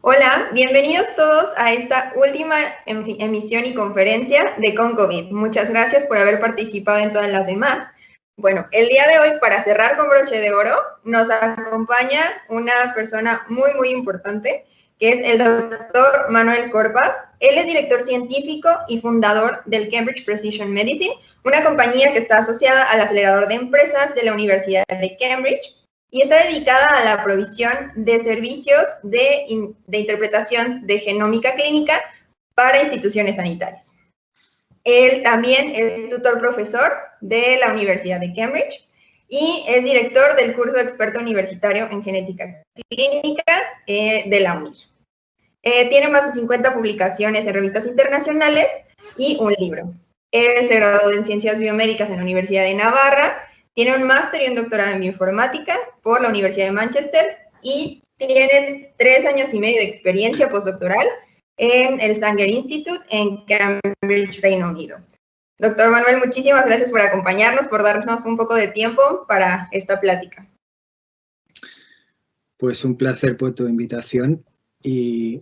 Hola, bienvenidos todos a esta última emisión y conferencia de ConCovid. Muchas gracias por haber participado en todas las demás. Bueno, el día de hoy, para cerrar con broche de oro, nos acompaña una persona muy importante, que es el doctor Manuel Corpas. Él es director científico y fundador del Cambridge Precision Medicine, una compañía que está asociada al acelerador de empresas de la Universidad de Cambridge, y está dedicada a la provisión de servicios de interpretación de genómica clínica para instituciones sanitarias. Él también es tutor profesor de la Universidad de Cambridge y es director del curso de experto universitario en genética clínica de la UNIR. Tiene más de 50 publicaciones en revistas internacionales y un libro. Él se graduó en Ciencias Biomédicas en la Universidad de Navarra. Tiene un máster y un doctorado en bioinformática por la Universidad de Manchester y tiene 3 años y medio de experiencia postdoctoral en el Sanger Institute en Cambridge, Reino Unido. Doctor Manuel, muchísimas gracias por acompañarnos, por darnos un poco de tiempo para esta plática. Pues un placer por tu invitación y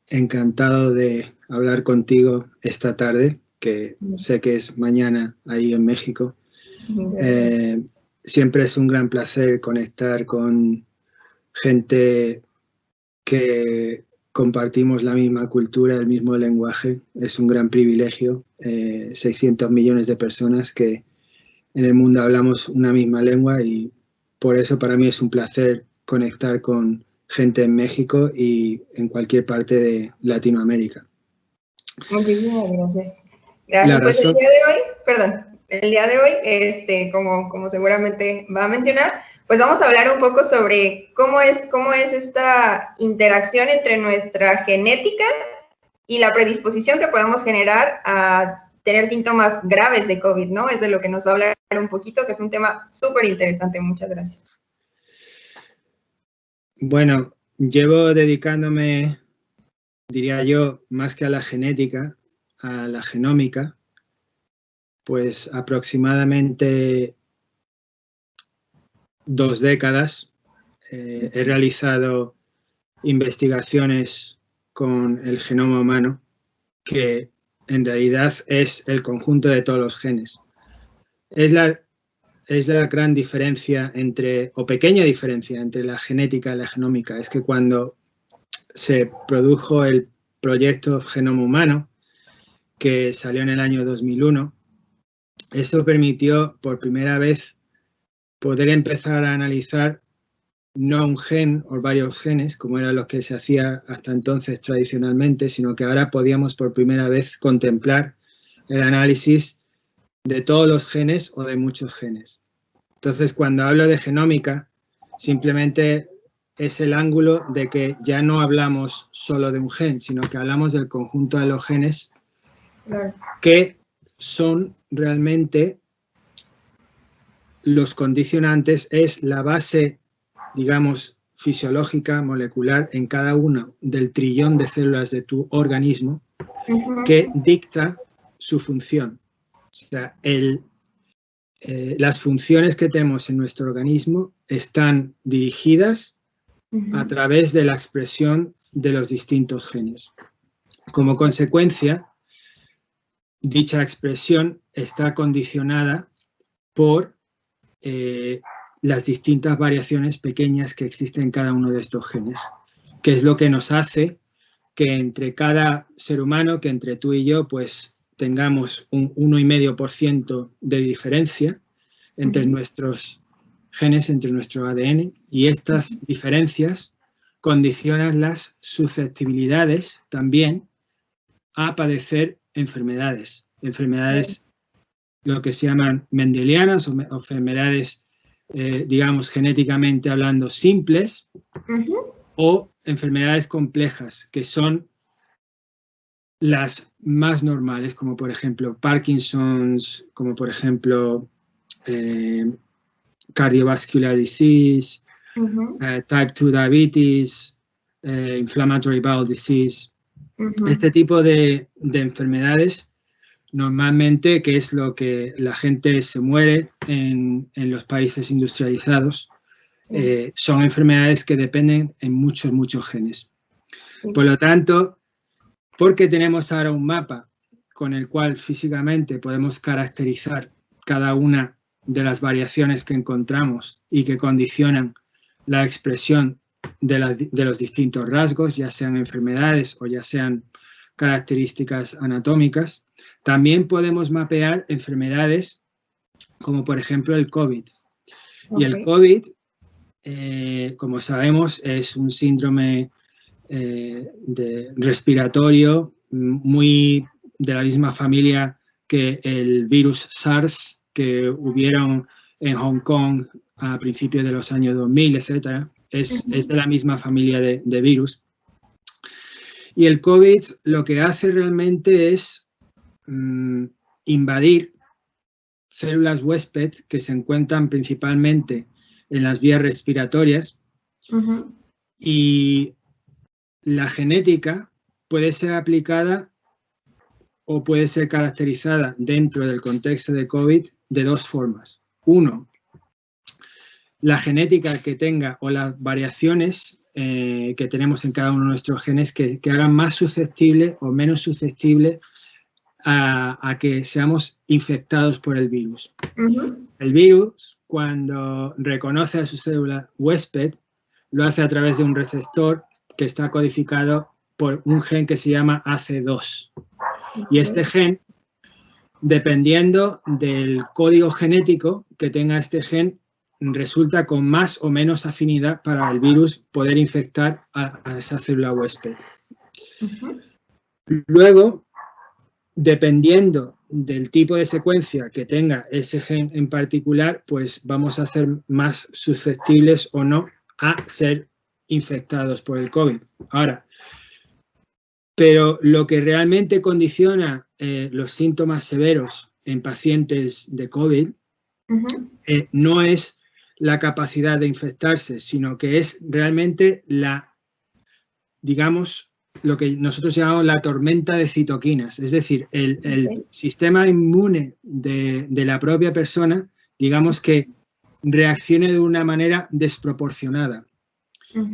encantado de hablar contigo esta tarde, que sé que es mañana ahí en México. Siempre es un gran placer conectar con gente que compartimos la misma cultura, el mismo lenguaje. Es un gran privilegio. 600 millones de personas que en el mundo hablamos una misma lengua y por eso para mí es un placer conectar con gente en México y en cualquier parte de Latinoamérica. Muchísimas gracias. Gracias. Pues el día de hoy, como seguramente va a mencionar, pues vamos a hablar un poco sobre cómo es esta interacción entre nuestra genética y la predisposición que podemos generar a tener síntomas graves de COVID, ¿no? Es de lo que nos va a hablar un poquito, que es un tema súper interesante. Muchas gracias. Bueno, llevo dedicándome, diría yo, más que a la genética, a la genómica, pues aproximadamente 2 décadas. He realizado investigaciones con el genoma humano, que en realidad es el conjunto de todos los genes. Es la gran diferencia pequeña diferencia entre la genética y la genómica, es que cuando se produjo el proyecto Genoma Humano, que salió en el año 2001, eso permitió por primera vez poder empezar a analizar no un gen o varios genes, como era lo que se hacía hasta entonces tradicionalmente, sino que ahora podíamos por primera vez contemplar el análisis de todos los genes o de muchos genes. Entonces, cuando hablo de genómica, simplemente es el ángulo de que ya no hablamos solo de un gen, sino que hablamos del conjunto de los genes que son realmente los condicionantes, es la base, digamos, fisiológica, molecular, en cada uno del trillón de células de tu organismo, que dicta su función. O sea, las funciones que tenemos en nuestro organismo están dirigidas a través de la expresión de los distintos genes. Como consecuencia, dicha expresión está condicionada por las distintas variaciones pequeñas que existen en cada uno de estos genes, que es lo que nos hace que entre cada ser humano, que entre tú y yo, pues tengamos un 1,5% de diferencia entre nuestros genes, entre nuestro ADN, y estas diferencias condicionan las susceptibilidades también a padecer enfermedades lo que se llaman mendelianas o enfermedades, digamos, genéticamente hablando, simples, o enfermedades complejas, que son las más normales, como por ejemplo Parkinson's, como por ejemplo cardiovascular disease, type 2 diabetes, inflammatory bowel disease. Este tipo de enfermedades normalmente, que es lo que la gente se muere en los países industrializados, son enfermedades que dependen en muchos genes. Por lo tanto, porque tenemos ahora un mapa con el cual físicamente podemos caracterizar cada una de las variaciones que encontramos y que condicionan la expresión de los distintos rasgos, ya sean enfermedades o ya sean características anatómicas, también podemos mapear enfermedades como por ejemplo el COVID. Y el COVID, como sabemos, es un síndrome respiratorio muy de la misma familia que el virus SARS que hubieron en Hong Kong a principios de los años 2000, etcétera. Es de la misma familia de virus. Y el COVID lo que hace realmente es invadir células huésped que se encuentran principalmente en las vías respiratorias y la genética puede ser aplicada o puede ser caracterizada dentro del contexto de COVID de dos formas. Uno, la genética que tenga o las variaciones que tenemos en cada uno de nuestros genes que hagan más susceptible o menos susceptible a que seamos infectados por el virus. El virus, cuando reconoce a su célula huésped, lo hace a través de un receptor que está codificado por un gen que se llama AC2. Y este gen, dependiendo del código genético que tenga este gen, resulta con más o menos afinidad para el virus poder infectar a esa célula huésped. Luego, dependiendo del tipo de secuencia que tenga ese gen en particular, pues vamos a ser más susceptibles o no a ser infectados por el COVID. Ahora, pero lo que realmente condiciona los síntomas severos en pacientes de COVID no es la capacidad de infectarse, sino que es realmente digamos, lo que nosotros llamamos la tormenta de citoquinas, es decir, el sistema inmune de la propia persona, digamos que reaccione de una manera desproporcionada.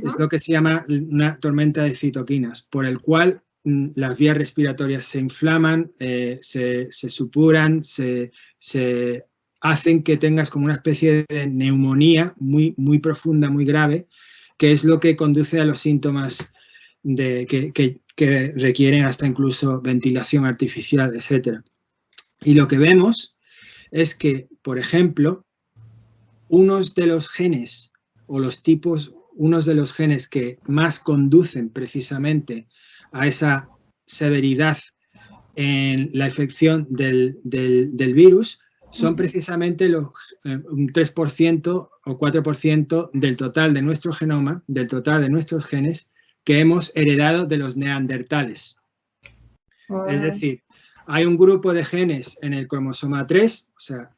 Es lo que se llama una tormenta de citoquinas, por el cual las vías respiratorias se inflaman, se supuran, se hacen que tengas como una especie de neumonía muy, muy profunda, muy grave, que es lo que conduce a los síntomas que requieren hasta incluso ventilación artificial, etc. Y lo que vemos es que, por ejemplo, unos de los genes que más conducen precisamente a esa severidad en la infección del virus son precisamente un 3% o 4% del total de nuestro genoma, del total de nuestros genes que hemos heredado de los neandertales. Es decir, hay un grupo de genes en el cromosoma 3, o sea,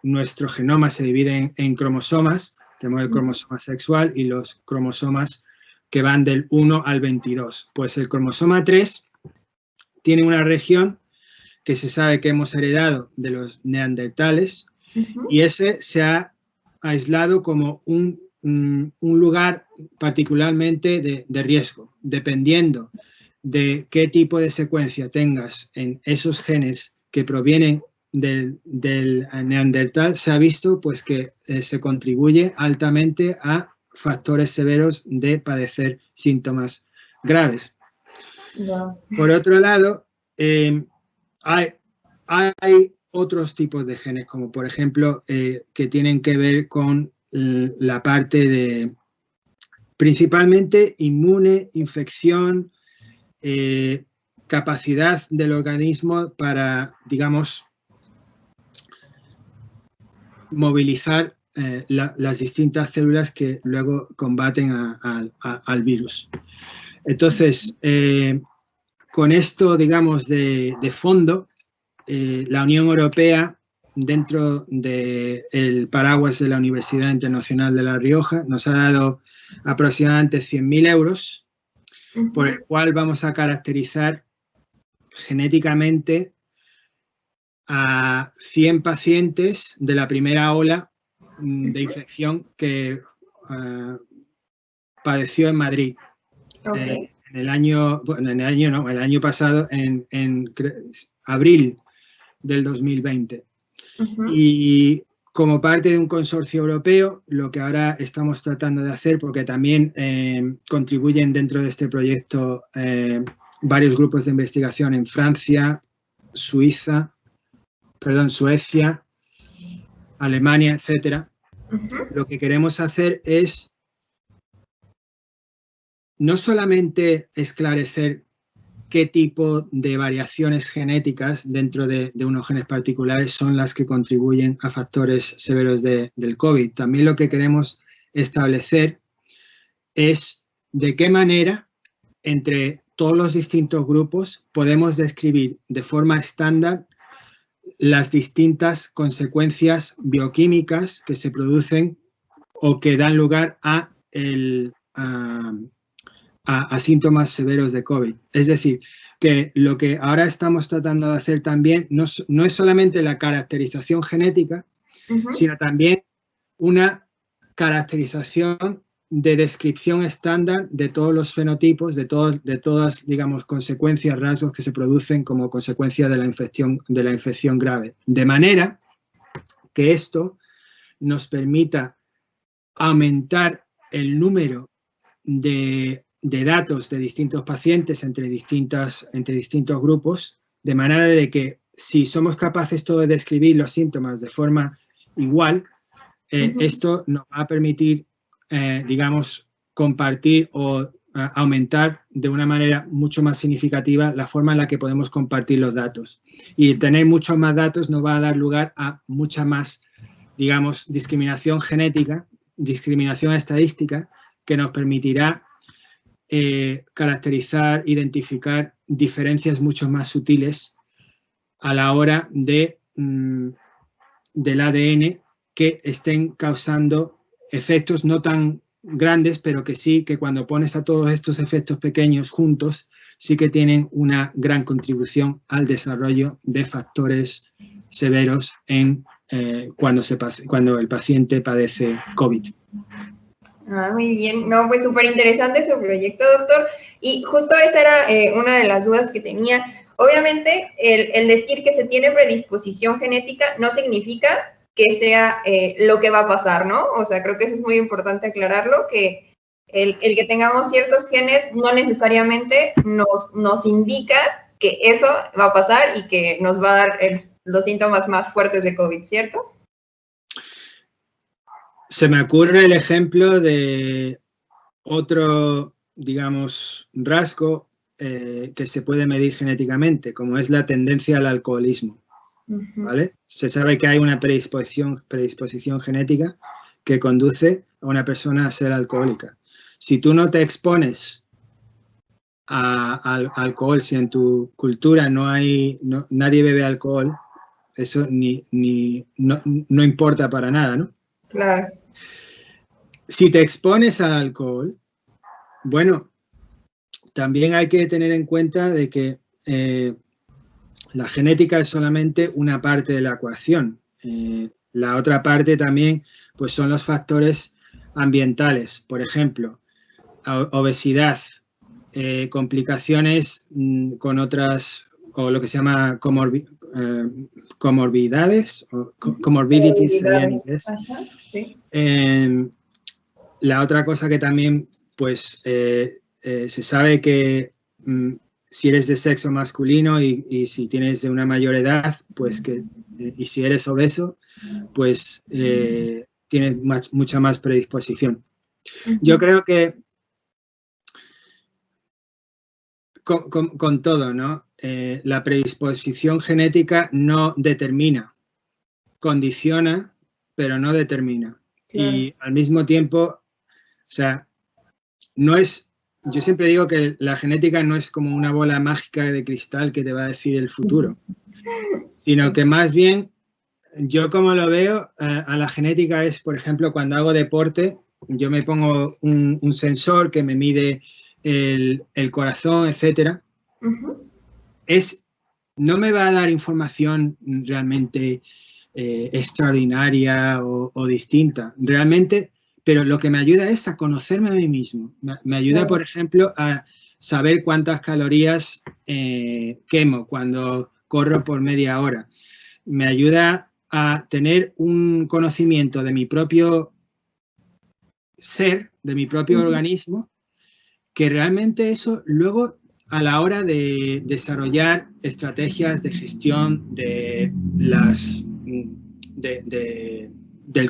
nuestro genoma se divide en cromosomas, tenemos el cromosoma sexual y los cromosomas que van del 1 al 22. Pues el cromosoma 3 tiene una región que se sabe que hemos heredado de los neandertales y ese se ha aislado como un lugar particularmente de riesgo, dependiendo de qué tipo de secuencia tengas en esos genes que provienen del neandertal, se ha visto pues que se contribuye altamente a factores severos de padecer síntomas graves. Por otro lado, hay otros tipos de genes, como por ejemplo, que tienen que ver con la parte de principalmente inmune, infección, capacidad del organismo para, digamos, movilizar las distintas células que luego combaten al virus. Entonces, con esto, digamos, de fondo, la Unión Europea, dentro del paraguas de la Universidad Internacional de La Rioja, nos ha dado aproximadamente 100.000 euros, por el cual vamos a caracterizar genéticamente a 100 pacientes de la primera ola de infección que padeció en Madrid el año pasado, en abril del 2020. Y como parte de un consorcio europeo, lo que ahora estamos tratando de hacer, porque también contribuyen dentro de este proyecto varios grupos de investigación en Francia, Suecia, Alemania, etcétera. Lo que queremos hacer es no solamente esclarecer qué tipo de variaciones genéticas dentro de unos genes particulares son las que contribuyen a factores severos del COVID. También lo que queremos establecer es de qué manera entre todos los distintos grupos podemos describir de forma estándar las distintas consecuencias bioquímicas que se producen o que dan lugar a síntomas severos de COVID. Es decir, que lo que ahora estamos tratando de hacer también no es solamente la caracterización genética, sino también una caracterización de descripción estándar de todos los fenotipos, de todas, digamos, consecuencias, rasgos que se producen como consecuencia de la infección grave. De manera que esto nos permita aumentar el número de datos de distintos pacientes entre distintos grupos, de manera de que si somos capaces todos de describir los síntomas de forma igual, esto nos va a permitir, digamos, compartir o aumentar de una manera mucho más significativa la forma en la que podemos compartir los datos. Y tener muchos más datos nos va a dar lugar a mucha más, digamos, discriminación genética, discriminación estadística, que nos permitirá caracterizar, identificar diferencias mucho más sutiles a la hora del ADN que estén causando efectos no tan grandes, pero que sí, que cuando pones a todos estos efectos pequeños juntos, sí que tienen una gran contribución al desarrollo de factores severos cuando el paciente padece COVID. Muy bien. No, pues súper interesante su proyecto, doctor. Y justo esa era una de las dudas que tenía. Obviamente, el decir que se tiene predisposición genética no significa que sea lo que va a pasar, ¿no? O sea, creo que eso es muy importante aclararlo, que el que tengamos ciertos genes no necesariamente nos indica que eso va a pasar y que nos va a dar los síntomas más fuertes de COVID, ¿cierto? Se me ocurre el ejemplo de otro, digamos, rasgo que se puede medir genéticamente, como es la tendencia al alcoholismo, ¿vale? Se sabe que hay una predisposición genética que conduce a una persona a ser alcohólica. Si tú no te expones al alcohol, si en tu cultura nadie bebe alcohol, eso no importa para nada, ¿no? Claro. Si te expones al alcohol, bueno, también hay que tener en cuenta de que la genética es solamente una parte de la ecuación. La otra parte también, pues, son los factores ambientales. Por ejemplo, obesidad, complicaciones con otras, o lo que se llama comorbidades, o comorbidities sería en inglés. Ajá, sí. La otra cosa que también, pues, se sabe que si eres de sexo masculino y si tienes de una mayor edad, pues y si eres obeso, pues tienes mucha más predisposición. Yo creo que con todo, ¿no? La predisposición genética no determina, condiciona, pero no determina. Claro. Y al mismo tiempo, o sea, yo siempre digo que la genética no es como una bola mágica de cristal que te va a decir el futuro, sino que más bien, yo como lo veo, a la genética es, por ejemplo, cuando hago deporte, yo me pongo un sensor que me mide el corazón, etcétera. No me va a dar información realmente extraordinaria o distinta, realmente. Pero lo que me ayuda es a conocerme a mí mismo. Me ayuda, por ejemplo, a saber cuántas calorías quemo cuando corro por media hora. Me ayuda a tener un conocimiento de mi propio ser, de mi propio organismo, que realmente eso luego a la hora de desarrollar estrategias de gestión del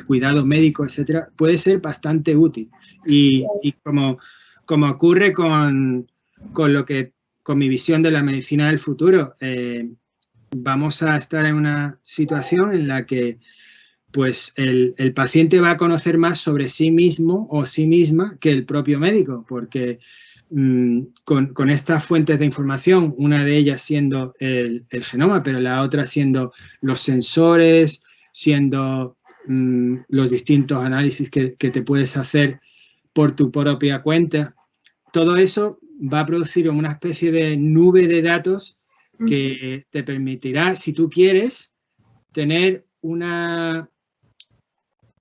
cuidado médico, etcétera, puede ser bastante útil. Y como ocurre con mi visión de la medicina del futuro, vamos a estar en una situación en la que pues el paciente va a conocer más sobre sí mismo o sí misma que el propio médico, porque con estas fuentes de información, una de ellas siendo el genoma, pero la otra siendo los sensores, siendo los distintos análisis que te puedes hacer por tu propia cuenta, todo eso va a producir una especie de nube de datos que te permitirá, si tú quieres, tener una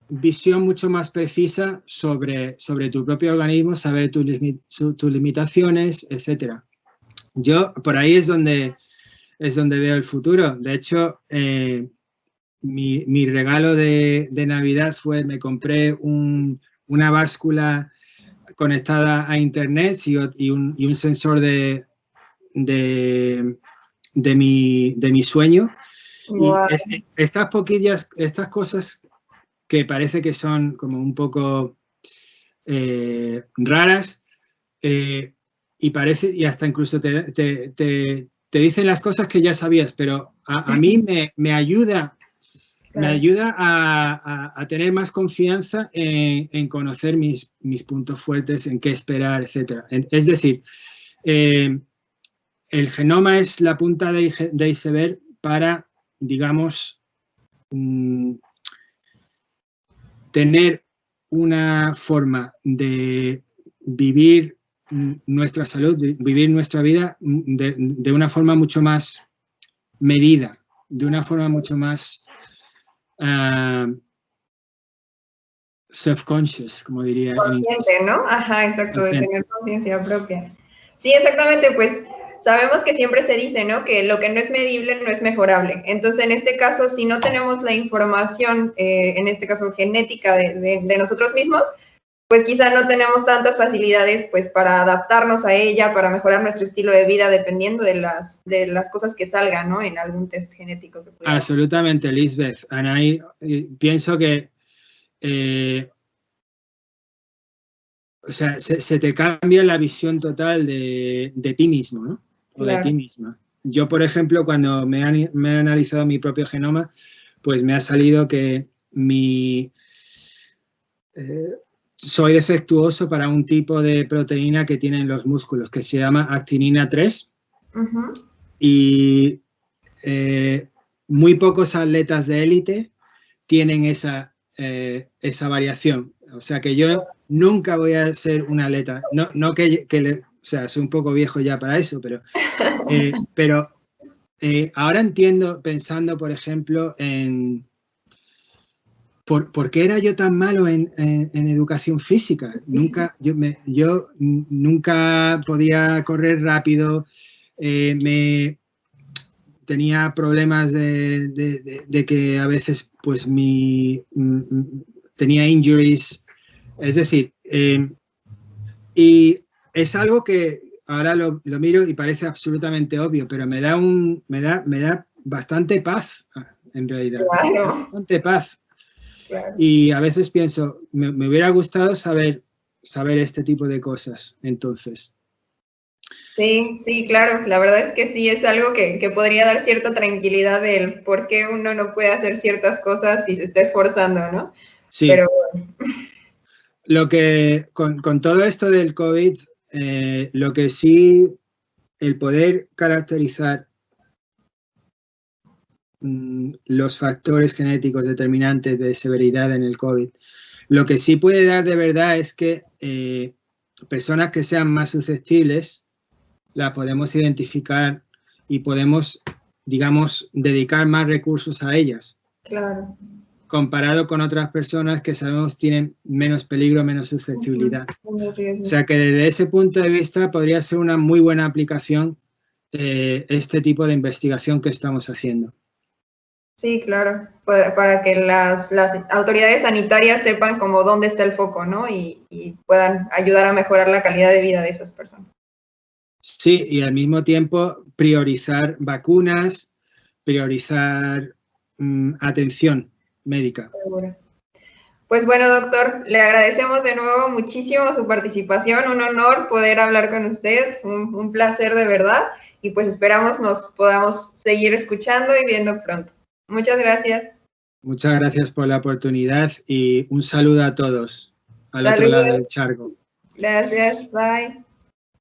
visión mucho más precisa sobre tu propio organismo, saber tus limitaciones, etcétera. Yo, por ahí es donde veo el futuro. De hecho, mi regalo de Navidad fue, me compré una báscula conectada a internet y un sensor de mi sueño. Wow. Y estas cosas que parece que son como un poco raras y hasta incluso te dicen las cosas que ya sabías, pero a mí me ayuda. Me ayuda a tener más confianza en conocer mis puntos fuertes, en qué esperar, etc. Es decir, el genoma es la punta de iceberg para, digamos, tener una forma de vivir nuestra salud, de vivir nuestra vida de una forma mucho más medida, de una forma mucho más self-conscious, como diría. Consciente, ¿no? Ajá, exacto, de tener conciencia propia. Sí, exactamente, pues sabemos que siempre se dice, ¿no? Que lo que no es medible no es mejorable. Entonces, en este caso, si no tenemos la información, en este caso genética de nosotros mismos, pues quizá no tenemos tantas facilidades pues para adaptarnos a ella, para mejorar nuestro estilo de vida, dependiendo de las cosas que salgan, ¿no? En algún test genético que pudiera. Absolutamente, Lisbeth. Anaí, pienso que o sea, se te cambia la visión total de ti mismo, ¿no? O claro. De ti misma. Yo, por ejemplo, cuando me he analizado mi propio genoma, pues me ha salido que soy defectuoso para un tipo de proteína que tienen los músculos, que se llama actinina 3. Y muy pocos atletas de élite tienen esa variación. O sea que yo nunca voy a ser un atleta. No que o sea, soy un poco viejo ya para eso, pero ahora entiendo, pensando, por ejemplo, en ¿por qué era yo tan malo en educación física? Yo nunca podía correr rápido, tenía problemas de que a veces pues tenía injuries, es decir, y es algo que ahora lo miro y parece absolutamente obvio, pero me da bastante paz, en realidad. Claro. Bastante paz. Claro. Y a veces pienso, me hubiera gustado saber este tipo de cosas, entonces. Sí, claro, la verdad es que sí, es algo que podría dar cierta tranquilidad del por qué uno no puede hacer ciertas cosas si se está esforzando, ¿no? Sí. Pero bueno. Lo que, con todo esto del COVID, lo que sí, el poder caracterizar los factores genéticos determinantes de severidad en el COVID, lo que sí puede dar de verdad es que personas que sean más susceptibles las podemos identificar y podemos, digamos, dedicar más recursos a ellas. Claro. comparado con otras personas que sabemos tienen menos peligro, menos susceptibilidad. O sea que desde ese punto de vista podría ser una muy buena aplicación este tipo de investigación que estamos haciendo. Sí, claro, para que las autoridades sanitarias sepan como dónde está el foco, ¿no? Y puedan ayudar a mejorar la calidad de vida de esas personas. Sí, y al mismo tiempo priorizar vacunas, priorizar atención médica. Seguro. Pues bueno, doctor, le agradecemos de nuevo muchísimo su participación, un honor poder hablar con usted, un placer de verdad, y pues esperamos nos podamos seguir escuchando y viendo pronto. Muchas gracias. Muchas gracias por la oportunidad y un saludo a todos al otro lado del charco. Gracias, bye.